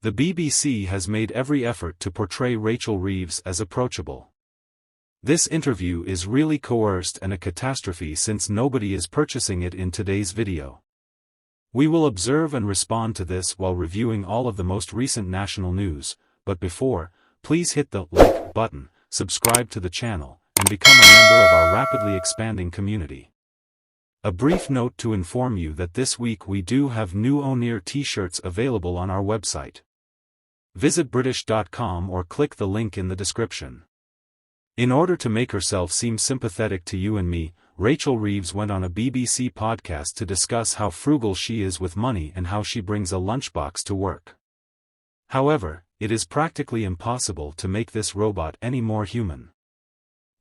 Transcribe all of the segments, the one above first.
The BBC has made every effort to portray Rachel Reeves as approachable. This interview is really coerced and a catastrophe since nobody is purchasing it in today's video. We will observe and respond to this while reviewing all of the most recent national news, but before, please hit the like button, subscribe to the channel, and become a member of our rapidly expanding community. A brief note to inform you that this week we do have new O'Near t-shirts available on our website. Visit British.com or click the link in the description. In order to make herself seem sympathetic to you and me, Rachel Reeves went on a BBC podcast to discuss how frugal she is with money and how she brings a lunchbox to work. However, it is practically impossible to make this robot any more human.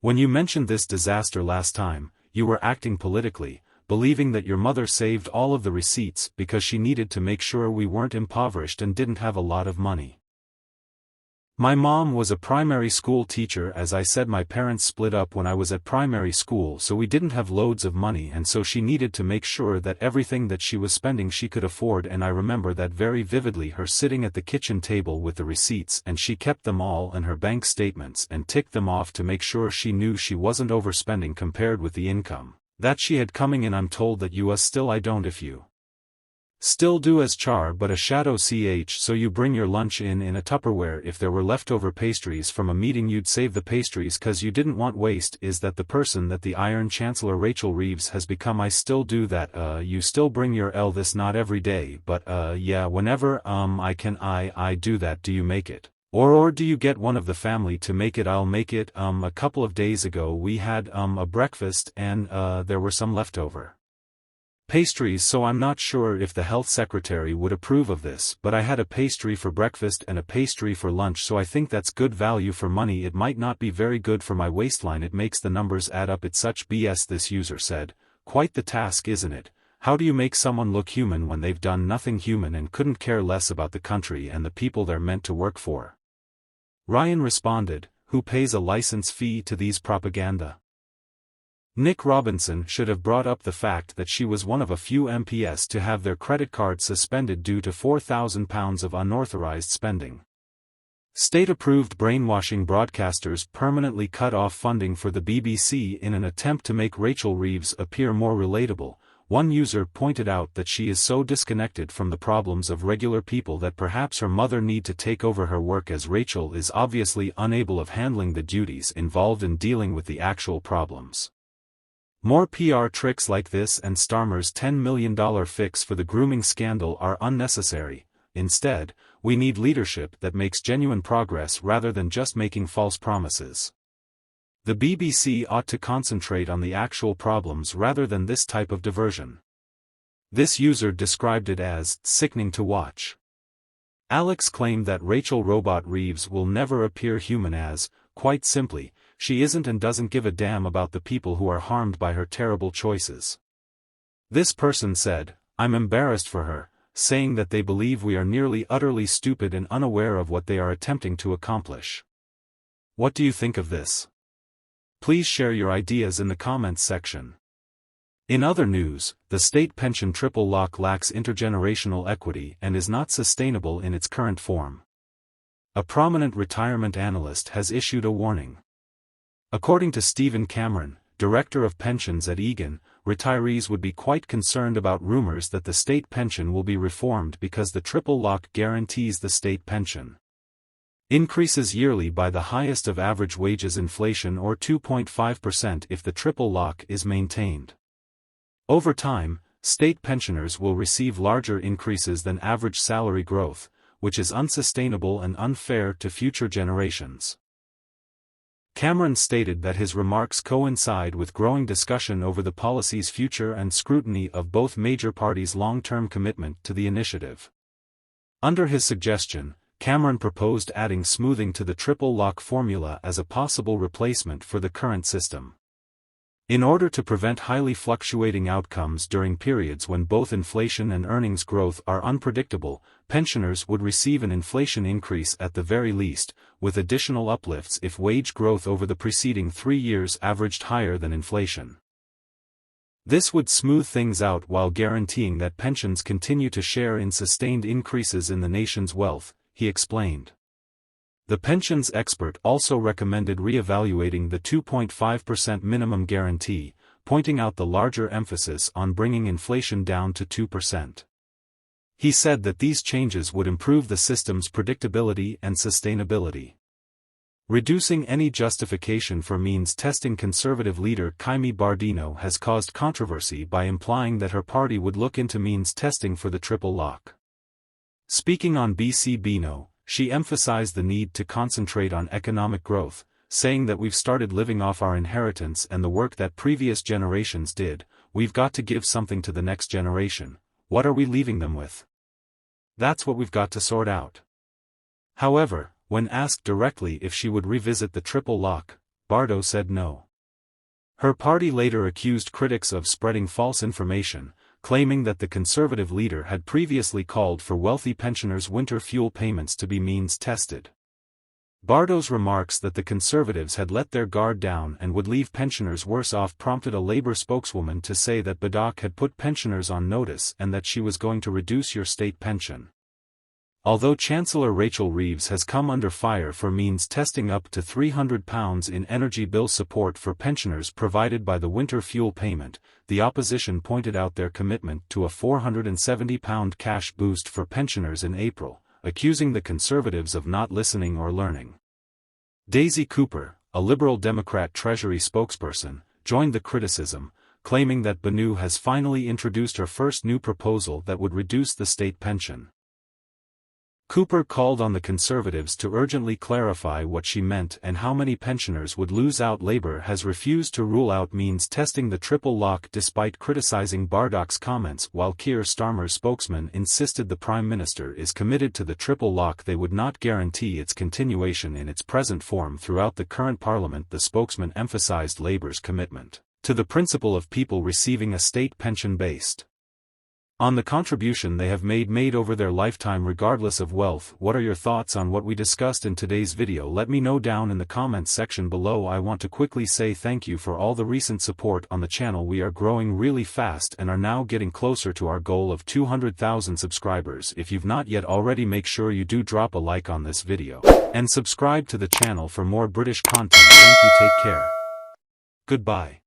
When you mentioned this disaster last time, you were acting politically, believing that your mother saved all of the receipts because she needed to make sure we weren't impoverished and didn't have a lot of money. My mom was a primary school teacher. As I said, my parents split up when I was at primary school, so we didn't have loads of money, and so she needed to make sure that everything that she was spending she could afford, and I remember that very vividly, her sitting at the kitchen table with the receipts, and she kept them all and her bank statements and ticked them off to make sure she knew she wasn't overspending compared with the income that she had coming in. I'm told that you still I don't if you still do as char but a shadow ch, so you bring your lunch in a Tupperware. If there were leftover pastries from a meeting you'd save the pastries cause you didn't want waste. Is that the person that the Iron Chancellor Rachel Reeves has become? I still do that. You still bring your this not every day but yeah, whenever I can. I do that. Do you make it? Or do you get one of the family to make it? I'll make it. A couple of days ago we had a breakfast and there were some leftover pastries, so I'm not sure if the health secretary would approve of this, but I had a pastry for breakfast and a pastry for lunch, so I think that's good value for money. It might not be very good for my waistline. It makes the numbers add up. It's such BS, this user said. Quite the task, isn't it? How do you make someone look human when they've done nothing human and couldn't care less about the country and the people they're meant to work for? Ryan responded, who pays a license fee to these propaganda? Nick Robinson should have brought up the fact that she was one of a few MPs to have their credit card suspended due to £4,000 of unauthorized spending. State-approved brainwashing broadcasters permanently cut off funding for the BBC in an attempt to make Rachel Reeves appear more relatable. One user pointed out that she is so disconnected from the problems of regular people that perhaps her mother need to take over her work, as Rachel is obviously unable of handling the duties involved in dealing with the actual problems. More PR tricks like this and Starmer's $10 million fix for the grooming scandal are unnecessary. Instead, we need leadership that makes genuine progress rather than just making false promises. The BBC ought to concentrate on the actual problems rather than this type of diversion. This user described it as sickening to watch. Alex claimed that Rachel Robot Reeves will never appear human as, quite simply, she isn't and doesn't give a damn about the people who are harmed by her terrible choices. This person said, I'm embarrassed for her, saying that they believe we are nearly utterly stupid and unaware of what they are attempting to accomplish. What do you think of this? Please share your ideas in the comments section. In other news, the state pension triple lock lacks intergenerational equity and is not sustainable in its current form. A prominent retirement analyst has issued a warning. According to Stephen Cameron, director of pensions at Egan, retirees would be quite concerned about rumors that the state pension will be reformed because the triple lock guarantees the state pension increases yearly by the highest of average wages inflation, or 2.5%, if the triple lock is maintained. Over time, state pensioners will receive larger increases than average salary growth, which is unsustainable and unfair to future generations. Cameron stated that his remarks coincide with growing discussion over the policy's future and scrutiny of both major parties' long-term commitment to the initiative. Under his suggestion, Cameron proposed adding smoothing to the triple lock formula as a possible replacement for the current system. In order to prevent highly fluctuating outcomes during periods when both inflation and earnings growth are unpredictable, pensioners would receive an inflation increase at the very least, with additional uplifts if wage growth over the preceding 3 years averaged higher than inflation. This would smooth things out while guaranteeing that pensions continue to share in sustained increases in the nation's wealth, he explained. The pensions expert also recommended re-evaluating the 2.5% minimum guarantee, pointing out the larger emphasis on bringing inflation down to 2%. He said that these changes would improve the system's predictability and sustainability. Reducing any justification for means testing. Conservative leader Jaime Bardino has caused controversy by implying that her party would look into means testing for the triple lock. Speaking on BC Bino, she emphasized the need to concentrate on economic growth, saying that we've started living off our inheritance and the work that previous generations did. We've got to give something to the next generation. What are we leaving them with? That's what we've got to sort out. However, when asked directly if she would revisit the triple lock, Bardo said no. Her party later accused critics of spreading false information, claiming that the Conservative leader had previously called for wealthy pensioners' winter fuel payments to be means tested. Bardo's remarks that the Conservatives had let their guard down and would leave pensioners worse off prompted a Labour spokeswoman to say that Badok had put pensioners on notice and that she was going to reduce your state pension. Although Chancellor Rachel Reeves has come under fire for means testing up to £300 in energy bill support for pensioners provided by the winter fuel payment, the opposition pointed out their commitment to a £470 cash boost for pensioners in April, accusing the Conservatives of not listening or learning. Daisy Cooper, a Liberal Democrat Treasury spokesperson, joined the criticism, claiming that Banu has finally introduced her first new proposal that would reduce the state pension. Cooper called on the Conservatives to urgently clarify what she meant and how many pensioners would lose out. Labour has refused to rule out means testing the triple lock despite criticising Bardok's comments, while Keir Starmer's spokesman insisted the Prime Minister is committed to the triple lock. They would not guarantee its continuation in its present form throughout the current Parliament. The spokesman emphasised Labour's commitment to the principle of people receiving a state pension based on the contribution they have made over their lifetime regardless of wealth. What are your thoughts on what we discussed in today's video? Let me know down in the comments section below. I want to quickly say thank you for all the recent support on the channel. We are growing really fast and are now getting closer to our goal of 200,000 subscribers. If you've not yet already, make sure you do drop a like on this video and subscribe to the channel for more British content. Thank you, take care. Goodbye.